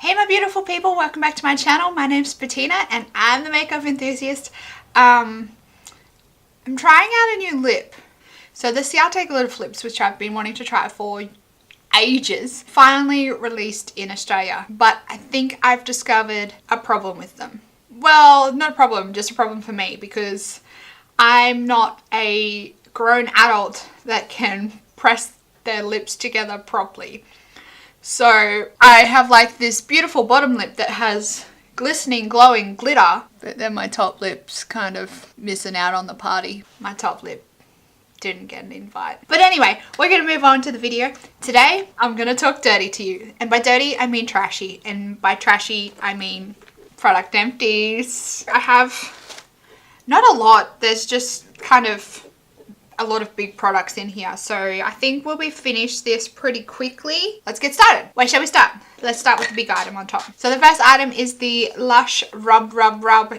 Hey my beautiful people, welcome back to my channel. My name's Bettina and I'm the makeup enthusiast. I'm trying out a new lip. So the Cica glitter lips, which I've been wanting to try for ages, finally released in Australia. But I think I've discovered a problem with them. Well, not a problem, just a problem for me because I'm not a grown adult that can press their lips together properly. So I have like this beautiful bottom lip that has glistening, glowing glitter, but then my top lip's kind of missing out on the party. My top lip didn't get an invite. But anyway, we're going to move on to the video. Today, I'm going to talk dirty to you. And by dirty, I mean trashy. And by trashy, I mean product empties. I have not a lot. There's just kind of a lot of big products in here, so I think we'll be finished this pretty quickly. Let's get started. Where shall we start? Let's start with the big item on top. So the first item is the Lush Rub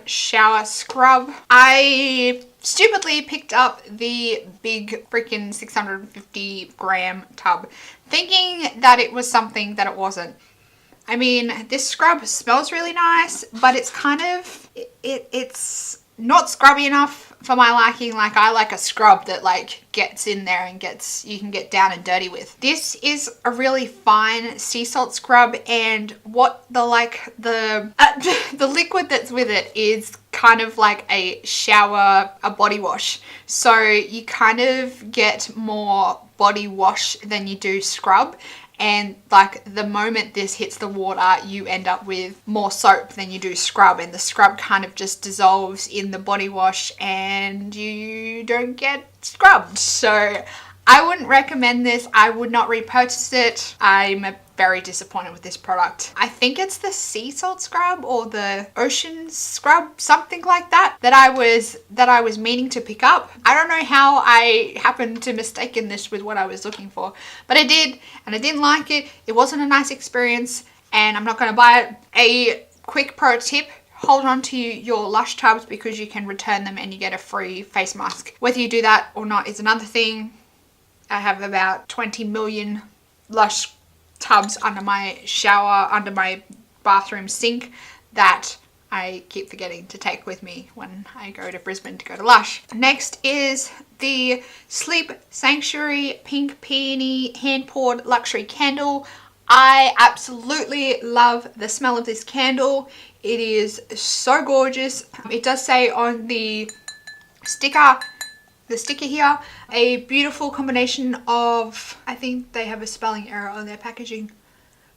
Shower Scrub. I stupidly picked up the big freaking 650 gram tub, thinking that it was something that it wasn't. I mean, this scrub smells really nice, but it's kind of, it's not scrubby enough for my liking. Like, I like a scrub that like gets in there and you can get down and dirty with. This is a really fine sea salt scrub, and what the liquid that's with it is kind of like a body wash. So you kind of get more body wash than you do scrub. And like the moment this hits the water, you end up with more soap than you do scrub, and the scrub kind of just dissolves in the body wash and you don't get scrubbed. So I wouldn't recommend this. I would not repurchase it. I'm very disappointed with this product. I think it's the sea salt scrub or the ocean scrub, something like that, that I was meaning to pick up. I don't know how I happened to mistaken this with what I was looking for, but I did, and I didn't like it. It wasn't a nice experience, and I'm not going to buy it. A quick pro tip: hold on to your Lush tubs because you can return them and you get a free face mask. Whether you do that or not is another thing. I have about 20 million Lush tubs under my shower, under my bathroom sink, that I keep forgetting to take with me when I go to Brisbane to go to Lush. Next is the Sleep Sanctuary Pink Peony Hand Poured Luxury Candle. I absolutely love the smell of this candle. It is so gorgeous. It does say on the sticker here, a beautiful combination of, I think they have a spelling error on their packaging,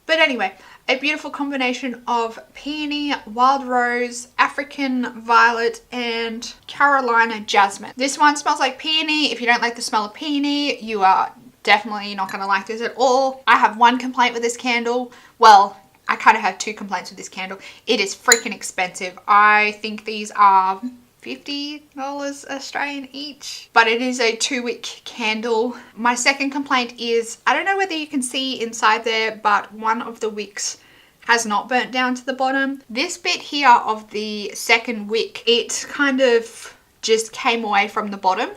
but anyway, a beautiful combination of peony, wild rose, African violet, and Carolina jasmine. This one smells like peony. If you don't like the smell of peony, you are definitely not going to like this at all. I have one complaint with this candle. Well, I kind of have two complaints with this candle. It is freaking expensive. I think these are $50 Australian each, but it is a 2-wick candle. My second complaint is, I don't know whether you can see inside there, but one of the wicks has not burnt down to the bottom. This bit here of the second wick, it kind of just came away from the bottom,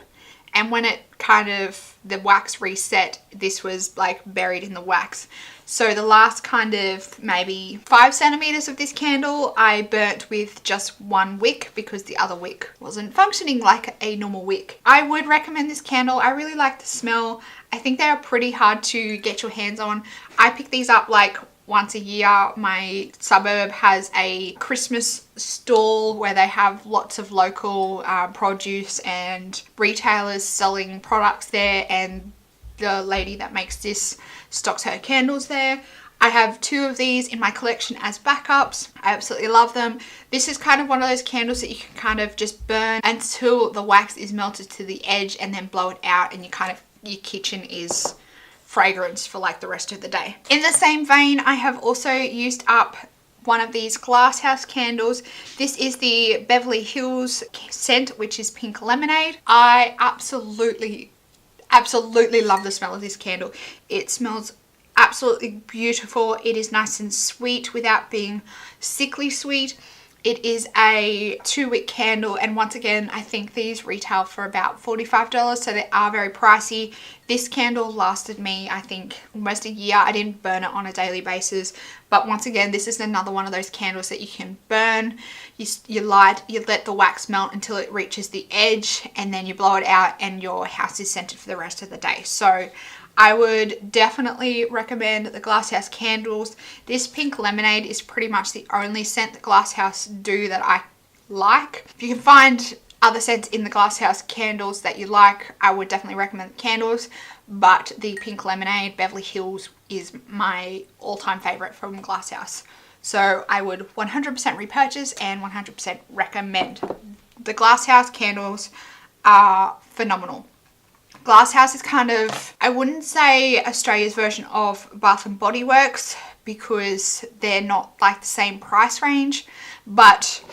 and when it kind of, the wax reset, this was like buried in the wax. So the last kind of maybe 5 centimeters of this candle I burnt with just one wick because the other wick wasn't functioning like a normal wick. I would recommend this candle. I really like the smell. I think they are pretty hard to get your hands on. I pick these up like once a year. My suburb has a Christmas stall where they have lots of local produce and retailers selling products there, and the lady that makes this stocks her candles there. I have 2 of these in my collection as backups. I absolutely love them. This is kind of one of those candles that you can kind of just burn until the wax is melted to the edge and then blow it out, and your kitchen is fragrance for like the rest of the day. In the same vein, I have also used up one of these Glasshouse candles. This is the Beverly Hills scent, which is Pink Lemonade. I absolutely love the smell of this candle. It smells absolutely beautiful. It is nice and sweet without being sickly sweet. It is a 2-wick candle, and once again, I think these retail for about $45, so they are very pricey. This candle lasted me, I think, almost a year. I didn't burn it on a daily basis, but once again, this is another one of those candles that you can burn. You light, you let the wax melt until it reaches the edge, and then you blow it out and your house is scented for the rest of the day. So I would definitely recommend the Glasshouse candles. This pink lemonade is pretty much the only scent that Glasshouse do that I like. If you can find other scents in the Glasshouse candles that you like, I would definitely recommend the candles, but the pink lemonade Beverly Hills is my all-time favorite from Glasshouse. So I would 100% repurchase and 100% recommend. The Glasshouse candles are phenomenal. Glasshouse is kind of, I wouldn't say Australia's version of Bath and Body Works because they're not like the same price range, but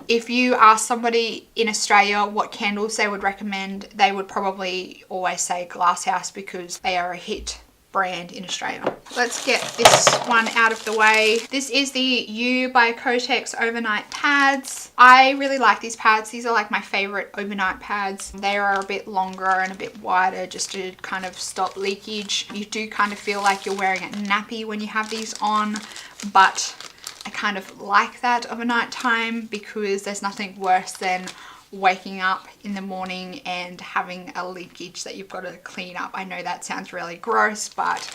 if you ask somebody in Australia what candles they would recommend, they would probably always say Glasshouse because they are a hit brand in Australia. Let's get this one out of the way. This is the You by Kotex overnight pads. I really like these pads. These are like my favorite overnight pads. They are a bit longer and a bit wider just to kind of stop leakage. You do kind of feel like you're wearing a nappy when you have these on, but I kind of like that overnight time because there's nothing worse than waking up in the morning and having a leakage that you've got to clean up. I know that sounds really gross, but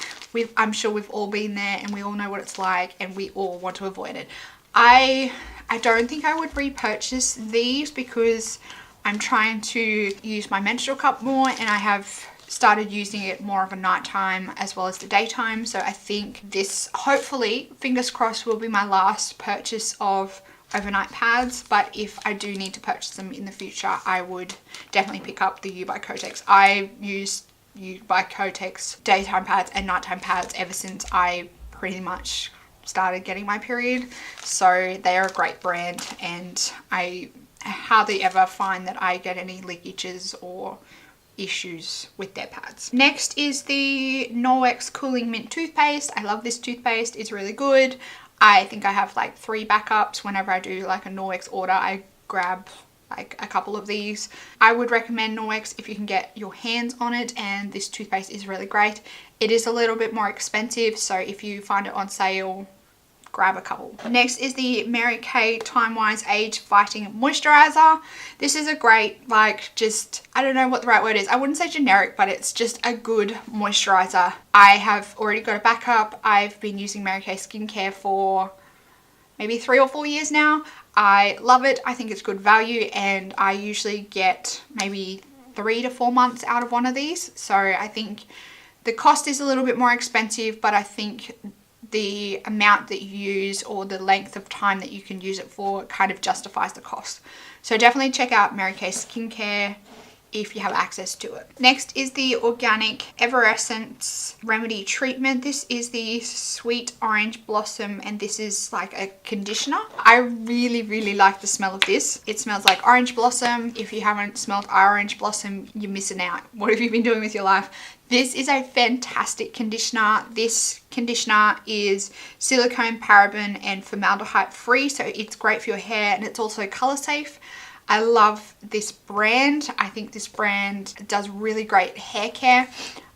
I'm sure we've all been there and we all know what it's like and we all want to avoid it. I don't think I would repurchase these because I'm trying to use my menstrual cup more, and I have started using it more of a nighttime as well as the daytime. So I think this, hopefully, fingers crossed, will be my last purchase of overnight pads, but if I do need to purchase them in the future, I would definitely pick up the You by Kotex. I use You by Kotex daytime pads and nighttime pads ever since I pretty much started getting my period, so they are a great brand and I hardly ever find that I get any leakages or issues with their pads. Next is the Norwex Cooling Mint toothpaste. I love this toothpaste. It's really good. I think I have like 3 backups. Whenever I do like a Norwex order, I grab like a couple of these. I would recommend Norwex if you can get your hands on it, and this toothpaste is really great. It is a little bit more expensive, so if you find it on sale, grab a couple. Next is the Mary Kay Timewise Age Fighting Moisturiser. This is a great, like, just, I don't know what the right word is. I wouldn't say generic, but it's just a good moisturiser. I have already got a backup. I've been using Mary Kay skincare for maybe 3 or 4 years now. I love it. I think it's good value, and I usually get maybe 3 to 4 months out of one of these. So I think the cost is a little bit more expensive, but I think the amount that you use or the length of time that you can use it for kind of justifies the cost. So definitely check out Mary Kay skincare if you have access to it. Next is the organic Everescents Remedy Treatment. This is the Sweet Orange Blossom, and this is like a conditioner. I really like the smell of this. It smells like orange blossom. If you haven't smelled orange blossom, you're missing out. What have you been doing with your life? This is a fantastic conditioner. This conditioner is silicone, paraben and formaldehyde free, so it's great for your hair, and it's also color safe. I love this brand. I think this brand does really great hair care.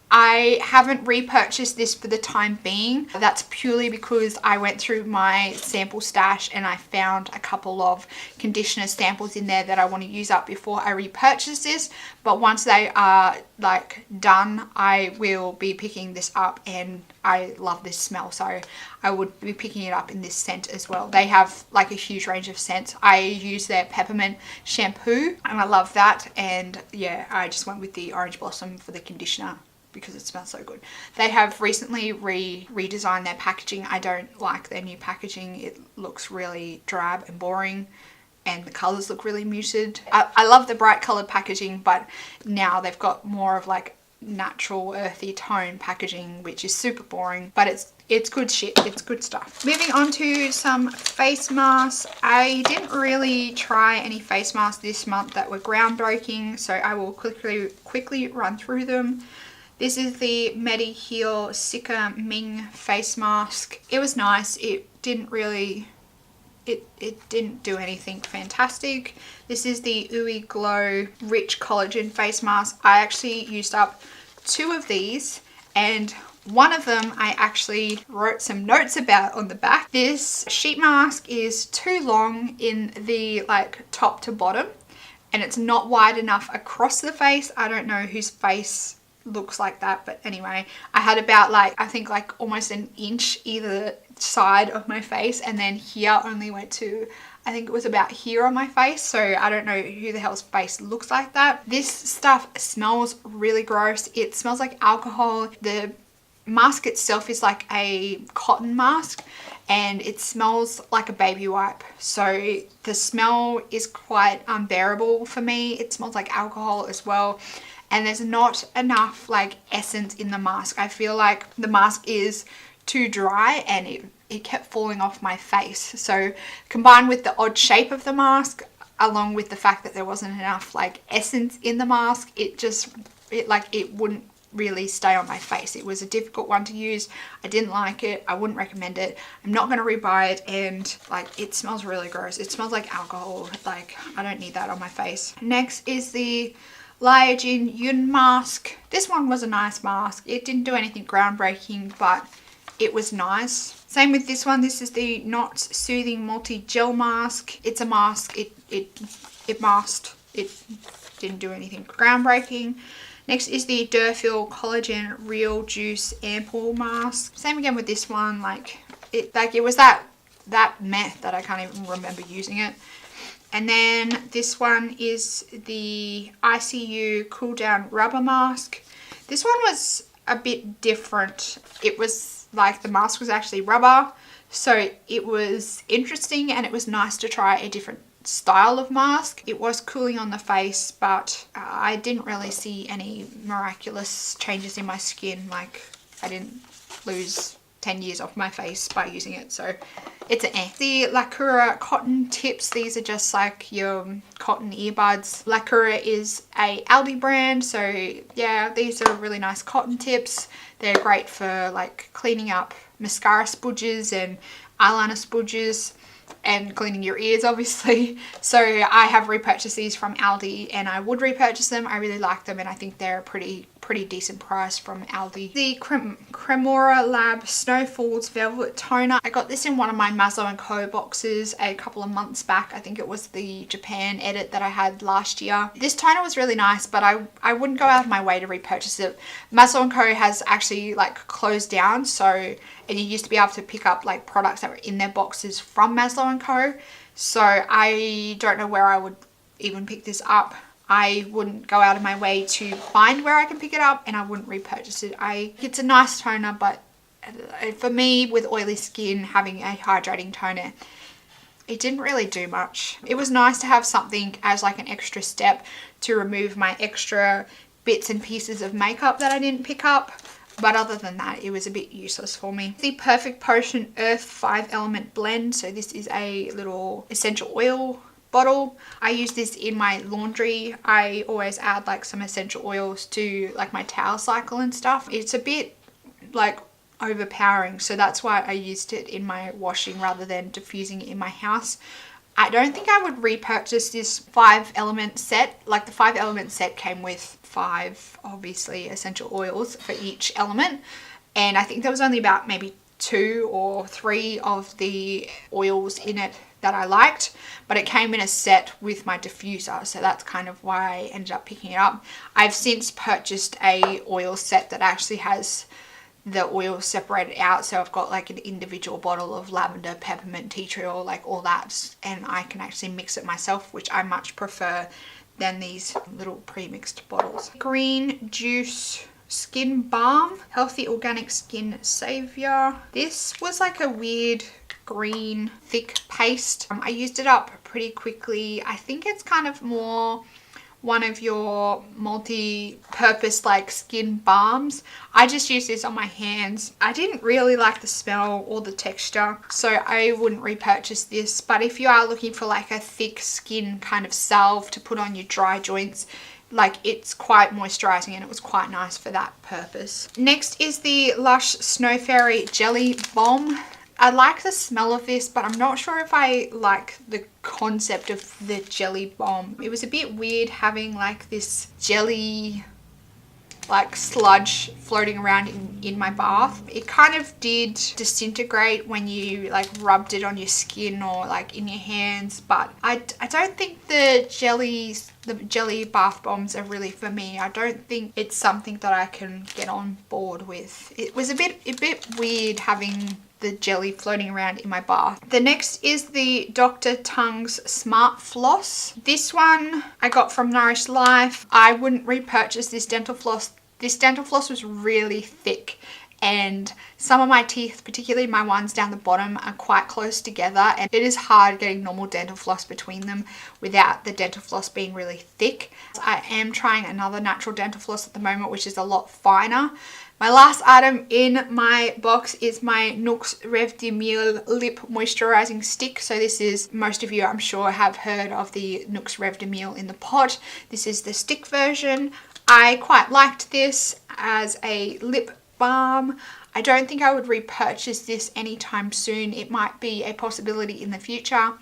I haven't repurchased this for the time being. That's purely because I went through my sample stash and I found a couple of conditioner samples in there that I want to use up before I repurchase this. But once they are like done, I will be picking this up, and I love this smell, so I would be picking it up in this scent as well. They have like a huge range of scents. I use their peppermint shampoo and I love that, and yeah, I just went with the orange blossom for the conditioner because it smells so good. They have recently redesigned their packaging. I don't like their new packaging. It looks really drab and boring, and the colors look really muted. I love the bright colored packaging, but now they've got more of like natural earthy tone packaging, which is super boring, but it's good shit. It's good stuff. Moving on to some face masks. I didn't really try any face masks this month that were groundbreaking, so I will quickly run through them. This is the Mediheal Cica Ming face mask. It was nice. It didn't really, it didn't do anything fantastic. This is the Ooey Glow Rich Collagen face mask. I actually used up two of these, and one of them I actually wrote some notes about on the back. This sheet mask is too long in the like top to bottom, and it's not wide enough across the face. I don't know whose face looks like that, but anyway, I had about like, I think like almost an inch either side of my face, and then here only went to, I think it was about here on my face, so I don't know who the hell's face looks like that. This stuff smells really gross. It smells like alcohol. The mask itself is like a cotton mask, and it smells like a baby wipe, so the smell is quite unbearable for me. It smells like alcohol as well, and there's not enough like essence in the mask. I feel like the mask is too dry, and it kept falling off my face. So combined with the odd shape of the mask, along with the fact that there wasn't enough like essence in the mask, it wouldn't really stay on my face. It was a difficult one to use. I didn't like it. I wouldn't recommend it. I'm not going to rebuy it, and like it smells really gross. It smells like alcohol. Like I don't need that on my face. Next is the Lyajin Yun Mask. This one was a nice mask. It didn't do anything groundbreaking, but it was nice. Same with this one. This is the Not Soothing Multi Gel Mask. It's a mask. It masked. It didn't do anything groundbreaking. Next is the Derail Collagen Real Juice Ampoule Mask. Same again with this one. It was that meh that I can't even remember using it. And then this one is the ICU Cool Down Rubber Mask. This one was a bit different. It was like the mask was actually rubber, so it was interesting, and it was nice to try a different style of mask. It was cooling on the face, but I didn't really see any miraculous changes in my skin. Like I didn't lose 10 years off my face by using it, so it's an eh. The Lacura cotton tips, these are just like your cotton earbuds. Lacura is a Aldi brand, so yeah, these are really nice cotton tips. They're great for like cleaning up mascara spudges and eyeliner spudges, and cleaning your ears obviously. So I have repurchased these from Aldi, and I would repurchase them. I really like them, and I think they're a pretty decent price from Aldi. The Cremorlab Snow Falls Velvet Toner. I got this in one of my Maslow & Co boxes a couple of months back. I think it was the Japan edit that I had last year. This toner was really nice, but I wouldn't go out of my way to repurchase it. Maslow & Co has actually like closed down, so, and you used to be able to pick up like products that were in their boxes from Maslow & Co. So I don't know where I would even pick this up. I wouldn't go out of my way to find where I can pick it up, and I wouldn't repurchase it. It's a nice toner, but for me with oily skin, having a hydrating toner, it didn't really do much. It was nice to have something as like an extra step to remove my extra bits and pieces of makeup that I didn't pick up. But other than that, it was a bit useless for me. The Perfect Potion Earth 5-Element Blend. So this is a little essential oil bottle. I use this in my laundry. I always add like some essential oils to like my towel cycle and stuff. It's a bit like overpowering, so that's why I used it in my washing rather than diffusing it in my house. I don't think I would repurchase this 5-element set. Like the 5-element set came with 5 obviously essential oils for each element, and I think there was only about maybe 2 or 3 of the oils in it that I liked, but it came in a set with my diffuser, so that's kind of why I ended up picking it up. I've since purchased a oil set that actually has the oil separated out, so I've got like an individual bottle of lavender, peppermint, tea tree oil, like all that, and I can actually mix it myself, which I much prefer than these little pre-mixed bottles. Green Juice Skin Balm, Healthy Organic Skin Savior. This was like a weird green thick paste. I used it up pretty quickly. I think it's kind of more one of your multi-purpose like skin balms. I just use this on my hands. I didn't really like the smell or the texture, so I wouldn't repurchase this. But if you are looking for like a thick skin kind of salve to put on your dry joints, like it's quite moisturizing, and it was quite nice for that purpose. Next is the Lush Snow Fairy Jelly Balm. I like the smell of this, but I'm not sure if I like the concept of the jelly balm. It was a bit weird having like this jelly like sludge floating around in my bath. It kind of did disintegrate when you like rubbed it on your skin or like in your hands, but I don't think the jelly bath bombs are really for me. I don't think it's something that I can get on board with. It was a bit weird having the jelly floating around in my bath. The next is the DrTung's Smart Floss. This one I got from Nourish Life. I wouldn't repurchase this dental floss. This dental floss was really thick, and some of my teeth, particularly my ones down the bottom, are quite close together, and it is hard getting normal dental floss between them without the dental floss being really thick. I am trying another natural dental floss at the moment, which is a lot finer. My last item in my box is my Luxe Reve de Miel Lip Moisturising Stick. So this is, most of you I'm sure have heard of the Luxe Reve de Miel in the pot. This is the stick version. I quite liked this as a lip balm. I don't think I would repurchase this anytime soon. It might be a possibility in the future.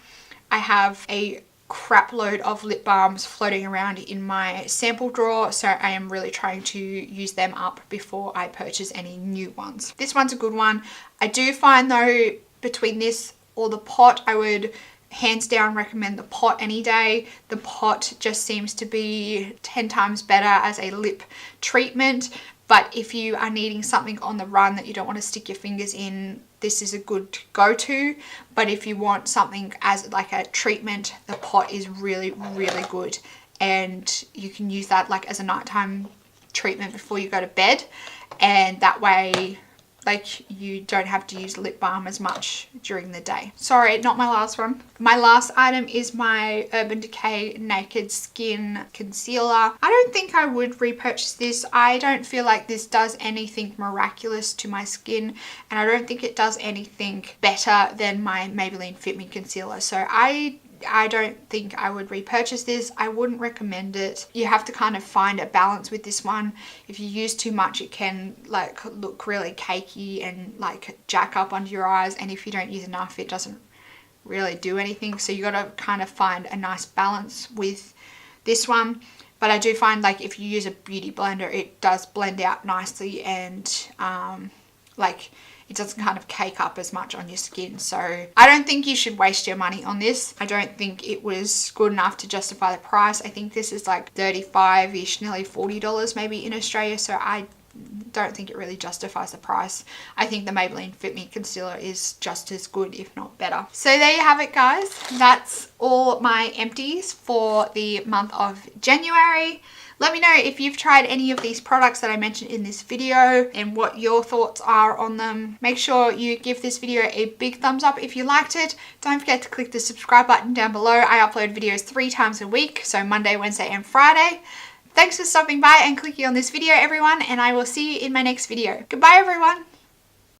I have a crap load of lip balms floating around in my sample drawer, so I am really trying to use them up before I purchase any new ones. This one's a good one. I do find though, between this or the pot, I would hands down recommend the pot any day. The pot just seems to be 10 times better as a lip treatment, but if you are needing something on the run that you don't want to stick your fingers in, this is a good go-to. But if you want something as like a treatment, the pot is really good, and you can use that like as a nighttime treatment before you go to bed, and that way like you don't have to use lip balm as much during the day. Sorry, not my last one. My last item is my Urban Decay Naked Skin Concealer. I don't think I would repurchase this. I don't feel like this does anything miraculous to my skin, and I don't think it does anything better than my Maybelline Fit Me Concealer. So I don't think I would repurchase this. I wouldn't recommend it. You have to kind of find a balance with this one. If you use too much, it can like look really cakey and like jack up under your eyes, and if you don't use enough, it doesn't really do anything. So you got to kind of find a nice balance with this one. But I do find like if you use a beauty blender, it does blend out nicely, and like it doesn't kind of cake up as much on your skin. So I don't think you should waste your money on this. I don't think it was good enough to justify the price. I think this is like $35-ish, nearly $40 maybe in Australia. So I don't think it really justifies the price. I think the Maybelline Fit Me Concealer is just as good, if not better. So there you have it, guys. That's all my empties for the month of January. Let me know if you've tried any of these products that I mentioned in this video and what your thoughts are on them. Make sure you give this video a big thumbs up if you liked it. Don't forget to click the subscribe button down below. I upload videos 3 times a week, so Monday, Wednesday and Friday. Thanks for stopping by and clicking on this video, everyone, and I will see you in my next video. Goodbye, everyone.